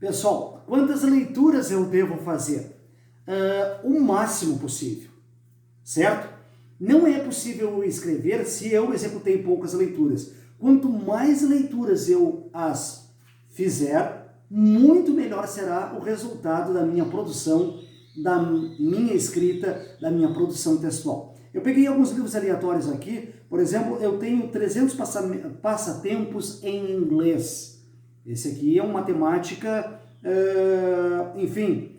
Pessoal, quantas leituras eu devo fazer? O máximo possível, certo? Não é possível eu escrever se eu executei poucas leituras. Quanto mais leituras eu as fizer, muito melhor será o resultado da minha produção, da minha escrita, da minha produção textual. Eu peguei alguns livros aleatórios aqui, por exemplo, eu tenho 300 passatempos em inglês. Esse aqui é uma matemática, enfim.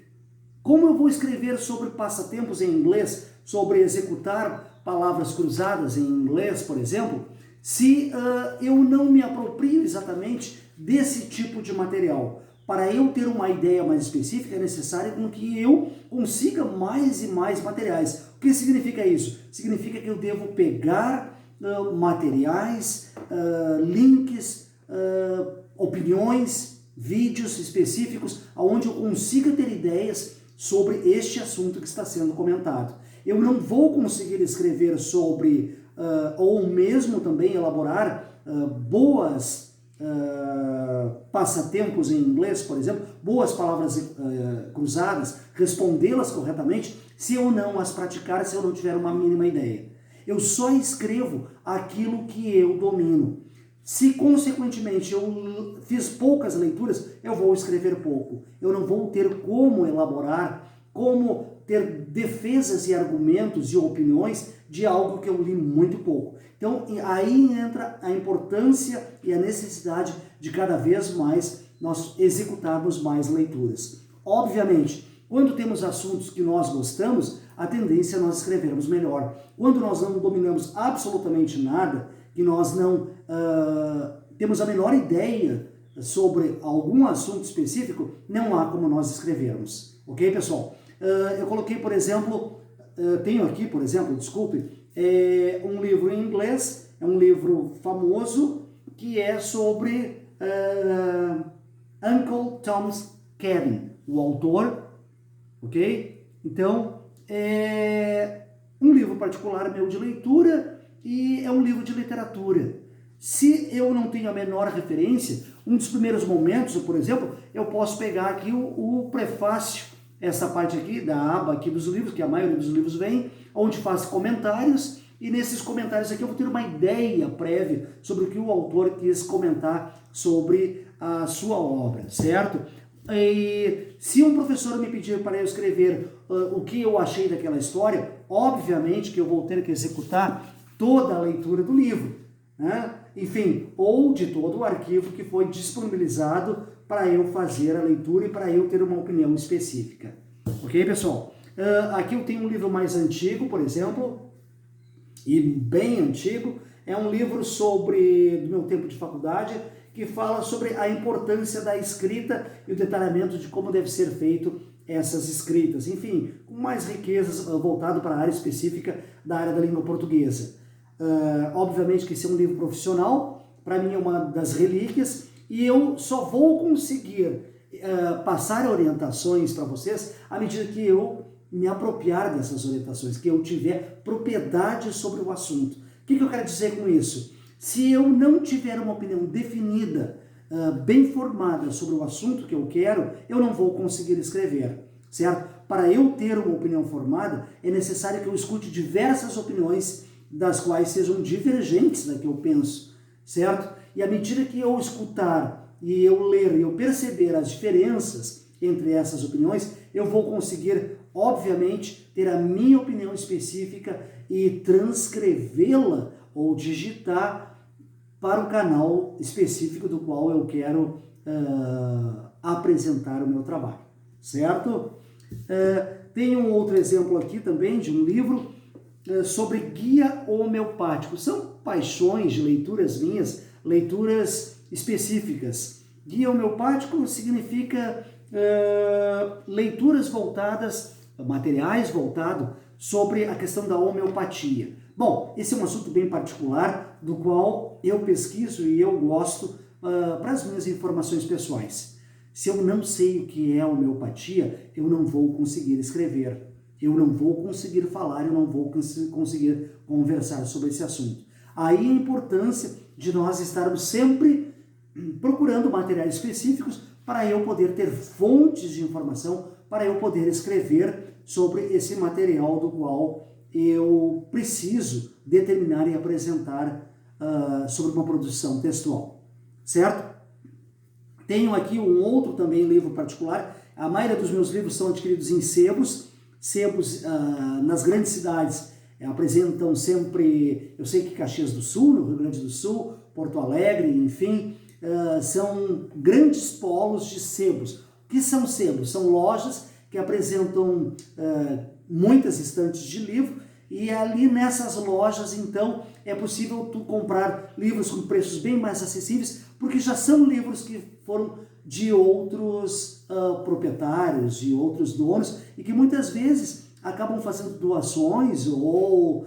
Como eu vou escrever sobre passatempos em inglês, sobre executar palavras cruzadas em inglês, por exemplo, se eu não me aproprio exatamente desse tipo de material? Para eu ter uma ideia mais específica, é necessário que eu consiga mais e mais materiais. O que significa isso? Significa que eu devo pegar materiais, links, opiniões, vídeos específicos, onde eu consiga ter ideias sobre este assunto que está sendo comentado. Eu não vou conseguir escrever sobre, ou mesmo também elaborar boas passatempos em inglês, por exemplo, boas palavras cruzadas, respondê-las corretamente, se eu não as praticar, se eu não tiver uma mínima ideia. Eu só escrevo aquilo que eu domino. Se, consequentemente, eu fiz poucas leituras, eu vou escrever pouco. Eu não vou ter como elaborar, como ter defesas e argumentos e opiniões de algo que eu li muito pouco. Então, aí entra a importância e a necessidade de cada vez mais nós executarmos mais leituras. Obviamente, quando temos assuntos que nós gostamos, a tendência é nós escrevermos melhor. Quando nós não dominamos absolutamente nada, que nós não temos a menor ideia sobre algum assunto específico, não há como nós escrevermos. Ok, pessoal? Eu coloquei, por exemplo, tenho aqui, por exemplo, desculpe, um livro em inglês, é um livro famoso, que é sobre Uncle Tom's Cabin, o autor, ok? Então, é um livro particular meu de leitura e é um livro de literatura. Se eu não tenho a menor referência, um dos primeiros momentos, por exemplo, eu posso pegar aqui o prefácio, essa parte aqui da aba aqui dos livros, que a maioria dos livros vem, onde faz comentários, e nesses comentários aqui eu vou ter uma ideia prévia sobre o que o autor quis comentar sobre a sua obra, certo? E se um professor me pedir para eu escrever o que eu achei daquela história, obviamente que eu vou ter que executar toda a leitura do livro, né? Enfim, ou de todo o arquivo que foi disponibilizado para eu fazer a leitura e para eu ter uma opinião específica. Ok, pessoal? Aqui eu tenho um livro mais antigo, por exemplo, e bem antigo, é um livro do meu tempo de faculdade, que fala sobre a importância da escrita e o detalhamento de como deve ser feito essas escritas. Enfim, com mais riquezas voltado para a área específica da área da língua portuguesa. Obviamente que esse é um livro profissional, para mim é uma das relíquias, e eu só vou conseguir passar orientações para vocês à medida que eu me apropriar dessas orientações, que eu tiver propriedade sobre o assunto. O que eu quero dizer com isso? Se eu não tiver uma opinião definida, bem formada sobre o assunto que eu quero, eu não vou conseguir escrever, certo? Para eu ter uma opinião formada, é necessário que eu escute diversas opiniões, das quais sejam divergentes da que eu penso, certo? E à medida que eu escutar e eu ler e eu perceber as diferenças entre essas opiniões, eu vou conseguir, obviamente, ter a minha opinião específica e transcrevê-la ou digitar para o canal específico do qual eu quero apresentar o meu trabalho, certo? Tem um outro exemplo aqui também de um livro sobre guia homeopático. São paixões de leituras minhas, leituras específicas. Guia homeopático significa leituras voltadas, materiais voltados sobre a questão da homeopatia. Bom, esse é um assunto bem particular, do qual eu pesquiso e eu gosto para as minhas informações pessoais. Se eu não sei o que é homeopatia, eu não vou conseguir escrever, eu não vou conseguir falar, eu não vou conseguir conversar sobre esse assunto. Aí a importância de nós estarmos sempre procurando materiais específicos para eu poder ter fontes de informação, para eu poder escrever sobre esse material do qual eu preciso determinar e apresentar sobre uma produção textual, certo? Tenho aqui um outro também livro particular. A maioria dos meus livros são adquiridos em sebos nas grandes cidades apresentam sempre, eu sei que Caxias do Sul, no Rio Grande do Sul, Porto Alegre, enfim, são grandes polos de sebos. O que são sebos? São lojas que apresentam muitas estantes de livro, e ali nessas lojas, então, é possível tu comprar livros com preços bem mais acessíveis, porque já são livros que foram de outros proprietários, de outros donos, e que muitas vezes acabam fazendo doações ou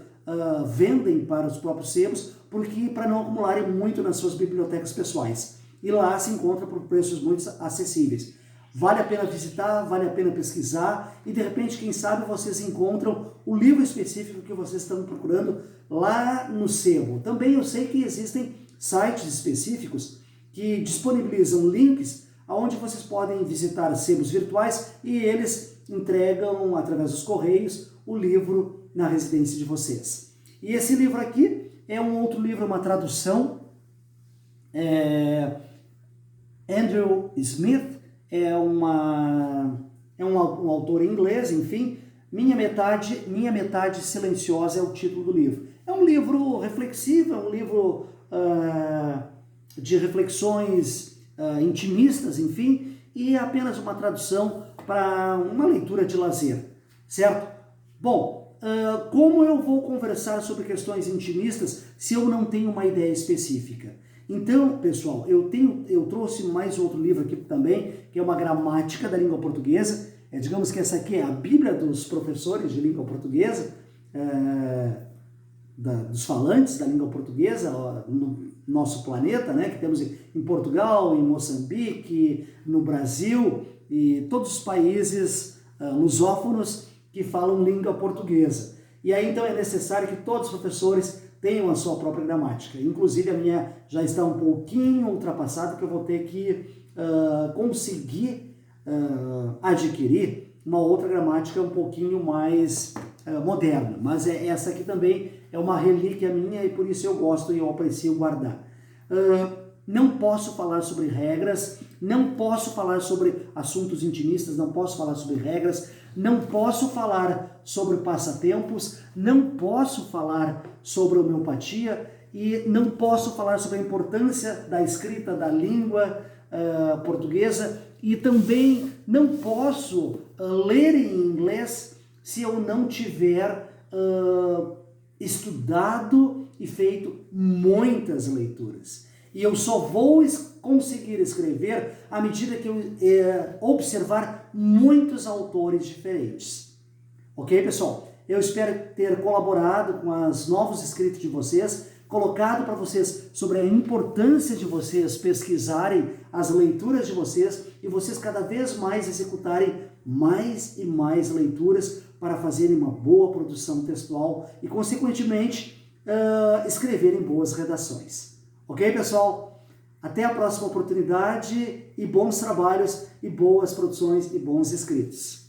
vendem para os próprios sebos, porque para não acumularem muito nas suas bibliotecas pessoais. E lá se encontra por preços muito acessíveis. Vale a pena visitar, vale a pena pesquisar, e de repente, quem sabe, vocês encontram o livro específico que vocês estão procurando lá no sebo. Também eu sei que existem sites específicos que disponibilizam links onde vocês podem visitar sebos virtuais e eles entregam, através dos correios, o livro na residência de vocês. E esse livro aqui é um outro livro, uma tradução. Andrew Smith é um autor inglês, enfim. Minha Metade Silenciosa é o título do livro. É um livro reflexivo, é um livro de reflexões intimistas, enfim, e é apenas uma tradução para uma leitura de lazer, certo? Bom, como eu vou conversar sobre questões intimistas se eu não tenho uma ideia específica? Então, pessoal, eu trouxe mais outro livro aqui também, que é uma gramática da língua portuguesa. Digamos que essa aqui é a Bíblia dos professores de língua portuguesa, dos falantes da língua portuguesa no nosso planeta, né, que temos em Portugal, em Moçambique, no Brasil e todos os países lusófonos que falam língua portuguesa. E aí então é necessário que todos os professores tenham a sua própria gramática. Inclusive a minha já está um pouquinho ultrapassada, que eu vou ter que conseguir adquirir uma outra gramática um pouquinho mais moderna. Mas essa aqui também é uma relíquia minha e por isso eu gosto e eu aprecio guardar. Não posso falar sobre regras, não posso falar sobre assuntos intimistas, não posso falar sobre regras, não posso falar sobre passatempos, não posso falar sobre homeopatia e não posso falar sobre a importância da escrita da língua portuguesa, e também não posso ler em inglês se eu não tiver estudado e feito muitas leituras. E eu só vou conseguir escrever à medida que eu observar muitos autores diferentes. Ok, pessoal? Eu espero ter colaborado com os novos escritos de vocês, colocado para vocês sobre a importância de vocês pesquisarem as leituras de vocês e vocês cada vez mais executarem mais e mais leituras para fazerem uma boa produção textual e, consequentemente, escreverem boas redações. Ok, pessoal? Até a próxima oportunidade e bons trabalhos e boas produções e bons escritos.